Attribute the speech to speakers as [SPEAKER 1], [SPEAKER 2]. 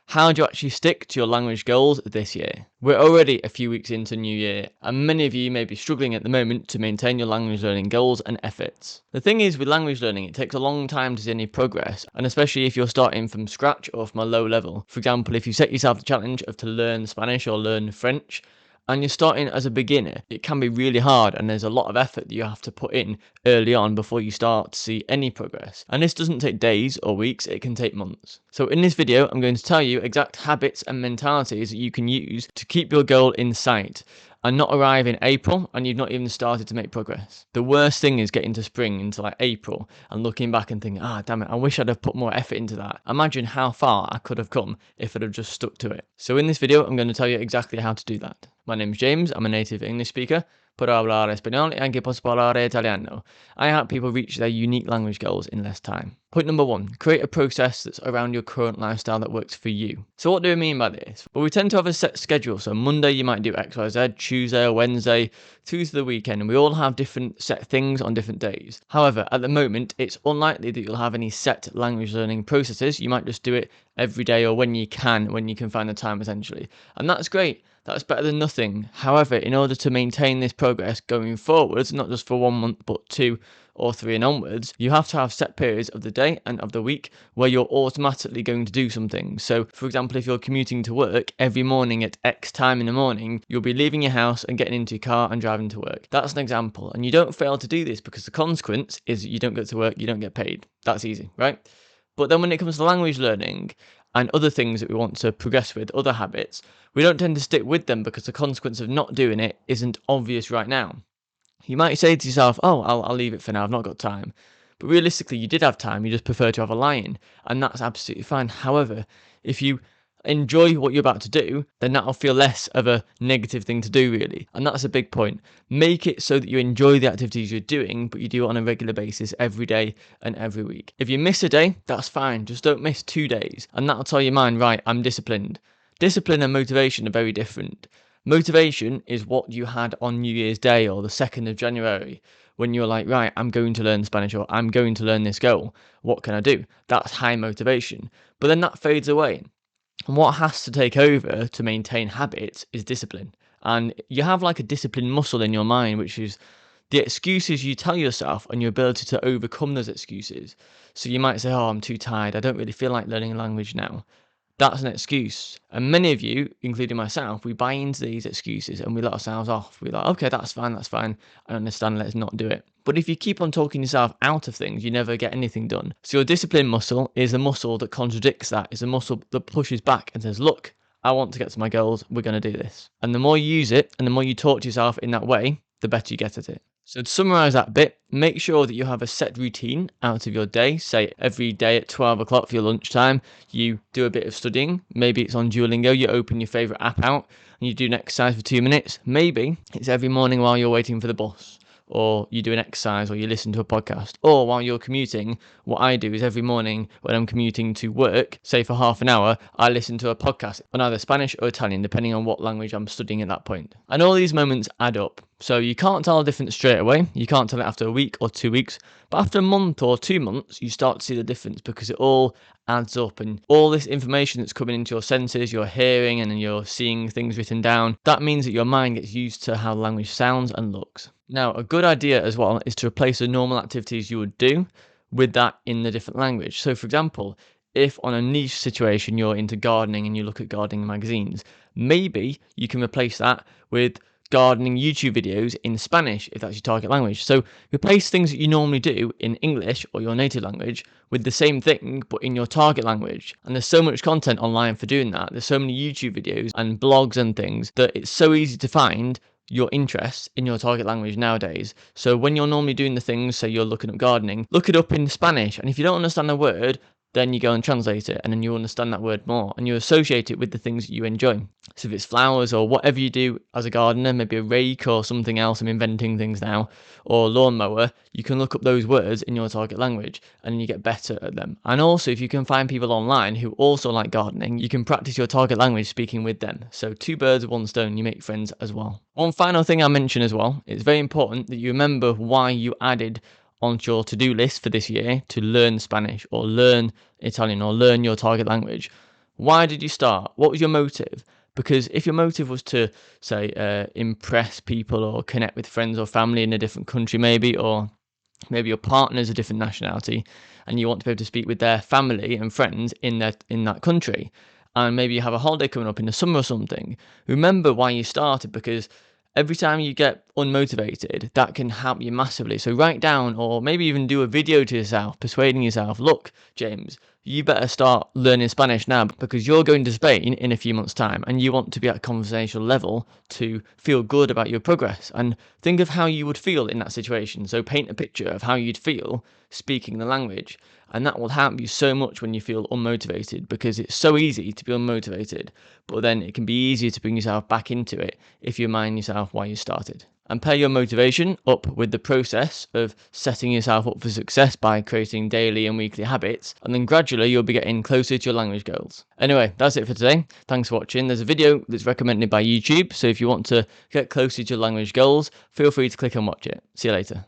[SPEAKER 1] How do you actually stick to your language goals this year? We're already a few weeks into New Year, and many of you may be struggling at the moment to maintain your language learning goals and efforts. The thing is, with language learning, it takes a long time to see any progress, and especially if you're starting from scratch or from a low level. For example, if you set yourself the challenge of to learn Spanish or learn French, and you're starting as a beginner, it can be really hard, and there's a lot of effort that you have to put in early on before you start to see any progress. And this doesn't take days or weeks, it can take months. So in this video, I'm going to tell you exact habits and mentalities that you can use to keep your goal in sight and not arrive in April and you've not even started to make progress. The worst thing is getting to spring into like April and looking back and thinking, damn it, I wish I'd have put more effort into that. Imagine how far I could have come if I'd have just stuck to it. So in this video, I'm going to tell you exactly how to do that. My name's James, I'm a native English speaker. Puedo hablar español y anche posso parlare italiano. I help people reach their unique language goals in less time. Point number 1, create a process that's around your current lifestyle that works for you. So what do I mean by this? Well, we tend to have a set schedule. So Monday you might do X, Y, Z, Tuesday or Wednesday, through to the weekend, and we all have different set things on different days. However, at the moment, it's unlikely that you'll have any set language learning processes. You might just do it every day or when you can find the time essentially. And that's great. That's better than nothing. However, in order to maintain this progress going forwards, not just for 1 month, but 2 or 3 and onwards, you have to have set periods of the day and of the week where you're automatically going to do something. So, for example, if you're commuting to work every morning at X time in the morning, you'll be leaving your house and getting into your car and driving to work. That's an example. And you don't fail to do this because the consequence is you don't get to work, you don't get paid. That's easy, right? But then when it comes to language learning and other things that we want to progress with, other habits, we don't tend to stick with them because the consequence of not doing it isn't obvious right now. You might say to yourself, I'll leave it for now, I've not got time. But realistically, you did have time, you just prefer to have a lie-in, and that's absolutely fine. However, if you enjoy what you're about to do, then that'll feel less of a negative thing to do, really. And that's a big point. Make it so that you enjoy the activities you're doing, but you do it on a regular basis every day and every week. If you miss a day, that's fine. Just don't miss 2 days. And that'll tell your mind, right, I'm disciplined. Discipline and motivation are very different. Motivation is what you had on New Year's Day or the 2nd of January when you're like, right, I'm going to learn Spanish or I'm going to learn this goal. What can I do? That's high motivation. But then that fades away. And what has to take over to maintain habits is discipline. And you have like a discipline muscle in your mind, which is the excuses you tell yourself and your ability to overcome those excuses. So you might say, I'm too tired. I don't really feel like learning a language now. That's an excuse. And many of you, including myself, we buy into these excuses and we let ourselves off. We're like, okay, that's fine. I understand, let's not do it. But if you keep on talking yourself out of things, you never get anything done. So your discipline muscle is a muscle that contradicts that. It's a muscle that pushes back and says, look, I want to get to my goals. We're going to do this. And the more you use it and the more you talk to yourself in that way, the better you get at it. So to summarize that bit, make sure that you have a set routine out of your day. Say every day at 12 o'clock for your lunchtime, you do a bit of studying. Maybe it's on Duolingo, you open your favorite app out and you do an exercise for 2 minutes. Maybe it's every morning while you're waiting for the bus, or you do an exercise, or you listen to a podcast, or while you're commuting. What I do is every morning when I'm commuting to work, say for half an hour, I listen to a podcast on either Spanish or Italian, depending on what language I'm studying at that point. And all these moments add up. So you can't tell the difference straight away. You can't tell it after a week or 2 weeks, but after a month or 2 months, you start to see the difference because it all adds up, and all this information that's coming into your senses, you're hearing and you're seeing things written down, that means that your mind gets used to how language sounds and looks. Now, a good idea as well is to replace the normal activities you would do with that in the different language. So for example, if on a niche situation you're into gardening and you look at gardening magazines, maybe you can replace that with gardening YouTube videos in Spanish if that's your target language. So replace things that you normally do in English or your native language with the same thing but in your target language. And there's so much content online for doing that. There's so many YouTube videos and blogs and things that it's so easy to find your interests in your target language nowadays. So when you're normally doing the things, say you're looking up gardening, look it up in Spanish, and if you don't understand a word, then you go and translate it, and then you understand that word more, and you associate it with the things that you enjoy. So if it's flowers or whatever you do as a gardener, maybe a rake or something else, I'm inventing things now, or lawnmower, you can look up those words in your target language, and you get better at them. And also, if you can find people online who also like gardening, you can practice your target language speaking with them. So 2 birds with 1 stone, you make friends as well. One final thing I'll mention as well, it's very important that you remember why you added onto your to-do list for this year to learn Spanish or learn Italian or learn your target language. Why did you start? What was your motive? Because if your motive was to, say, impress people or connect with friends or family in a different country, or maybe your partner's a different nationality, and you want to be able to speak with their family and friends in that country, and maybe you have a holiday coming up in the summer or something, remember why you started, because every time you get unmotivated, that can help you massively. So write down, or maybe even do a video to yourself, persuading yourself, look, James, you better start learning Spanish now, because you're going to Spain in a few months' time and you want to be at a conversational level to feel good about your progress. And think of how you would feel in that situation. So paint a picture of how you'd feel speaking the language. And that will help you so much when you feel unmotivated, because it's so easy to be unmotivated, but then it can be easier to bring yourself back into it if you remind yourself why you started. And pair your motivation up with the process of setting yourself up for success by creating daily and weekly habits, and then gradually you'll be getting closer to your language goals. Anyway, that's it for today. Thanks for watching. There's a video that's recommended by YouTube, so if you want to get closer to your language goals, feel free to click and watch it. See you later.